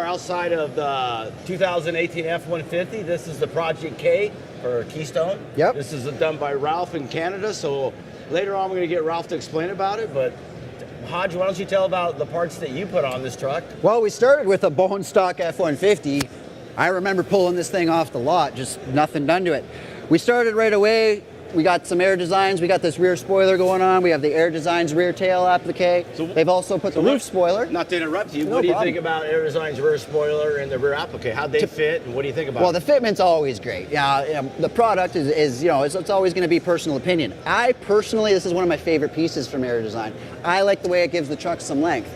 outside of the 2018 F-150. This is the Project K for Keystone. Yep. This is done by Ralph in Canada, so later on we're going to get Ralph to explain about it, but Hodge, why don't you tell about the parts that you put on this truck? Well, we started with a bone stock F-150. I remember pulling this thing off the lot, just nothing done to it. We started right away. We got some Air Designs. We got this rear spoiler going on. We have the Air Designs rear tail applique. So, they've also put the roof spoiler. Not to interrupt you, No what do you problem. think about Air Designs rear spoiler and the rear applique? How'd they fit, and what do you think about Well, it? the fitment's always great. Yeah, the product is it's always going to be personal opinion. I personally, this is one of my favorite pieces from Air Design. I like the way it gives the truck some length.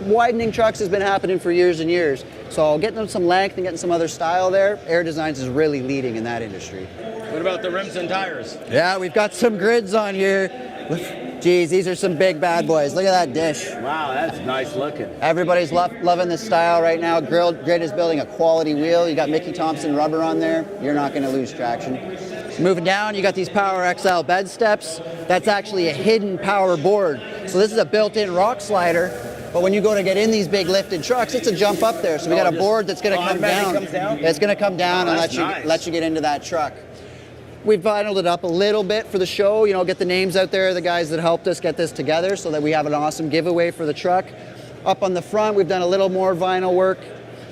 Widening trucks has been happening for years and years. So getting them some length and getting some other style there, Air Designs is really leading in that industry. What about the rims and tires? Yeah, we've got some grids on here. Geez, these are some big bad boys. Look at that dish. Wow, that's nice looking. Everybody's loving this style right now. Grid is building a quality wheel. You got Mickey Thompson rubber on there. You're not going to lose traction. Moving down, you got these Power XL bed steps. That's actually a hidden power board. So this is a built-in rock slider. But when you go to get in these big lifted trucks, it's a jump up there. So we got a board that's going to come down. Comes down. It's going to come down and that's nice. let you get into that truck. We've vinyled it up a little bit for the show, get the names out there, the guys that helped us get this together so that we have an awesome giveaway for the truck. Up on the front, we've done a little more vinyl work.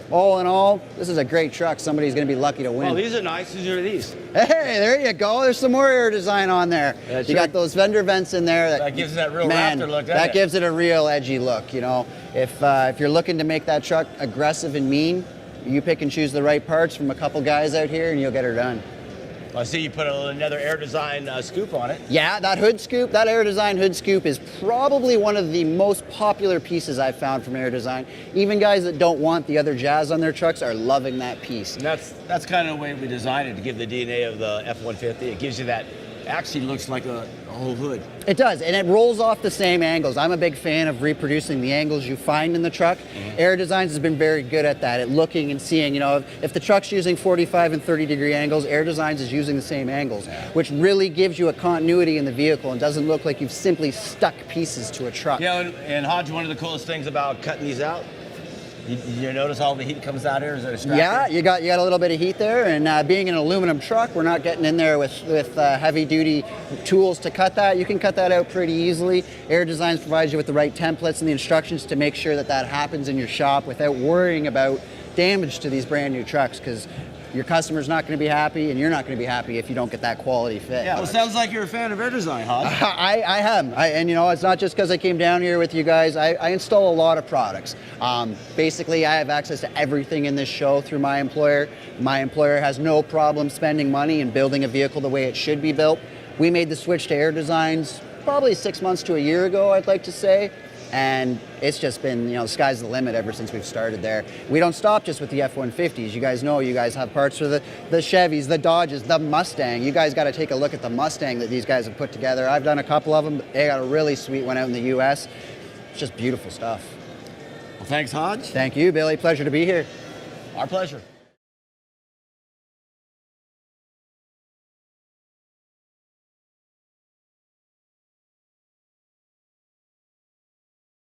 All in all, this is a great truck. Somebody's going to be lucky to win. Oh, these are nice. Whose are these? Hey, there you go. There's some more Air Design on there. That's you got those vendor vents in there. That gives it that real man, Raptor look, doesn't that it? gives it a real edgy look, If you're looking to make that truck aggressive and mean, you pick and choose the right parts from a couple guys out here and you'll get her done. I see you put another Air Design scoop on it. Yeah, that hood scoop, that Air Design hood scoop is probably one of the most popular pieces I've found from Air Design. Even guys that don't want the other jazz on their trucks are loving that piece. And that's kind of the way we designed it, to give the DNA of the F-150. It gives you that, actually looks like a whole hood. It does, and it rolls off the same angles. I'm a big fan of reproducing the angles you find in the truck. Air Designs has been very good at that, at looking and seeing, if the truck's using 45 and 30 degree angles, Air Designs is using the same angles, which really gives you a continuity in the vehicle and doesn't look like you've simply stuck pieces to a truck. Yeah, and Hodge, one of the coolest things about cutting these out, you notice all the heat comes out here? Is it extracted? Yeah, you got a little bit of heat there, and being an aluminum truck, we're not getting in there with heavy-duty tools to cut that. You can cut that out pretty easily. Air Designs provides you with the right templates and the instructions to make sure that happens in your shop without worrying about damage to these brand new trucks, because your customer's not going to be happy, and you're not going to be happy if you don't get that quality fit. Yeah, well, it sounds like you're a fan of Air Design, Hodge. I am, and it's not just because I came down here with you guys. I install a lot of products. Basically, I have access to everything in this show through my employer. My employer has no problem spending money and building a vehicle the way it should be built. We made the switch to Air Designs probably 6 months to a year ago, I'd like to say. And it's just been, the sky's the limit ever since we've started there. We don't stop just with the F-150s. You guys know you guys have parts for the Chevys, the Dodges, the Mustang. You guys got to take a look at the Mustang that these guys have put together. I've done a couple of them. They got a really sweet one out in the U.S. It's just beautiful stuff. Well, thanks, Hodge. Thank you, Billy. Pleasure to be here. Our pleasure.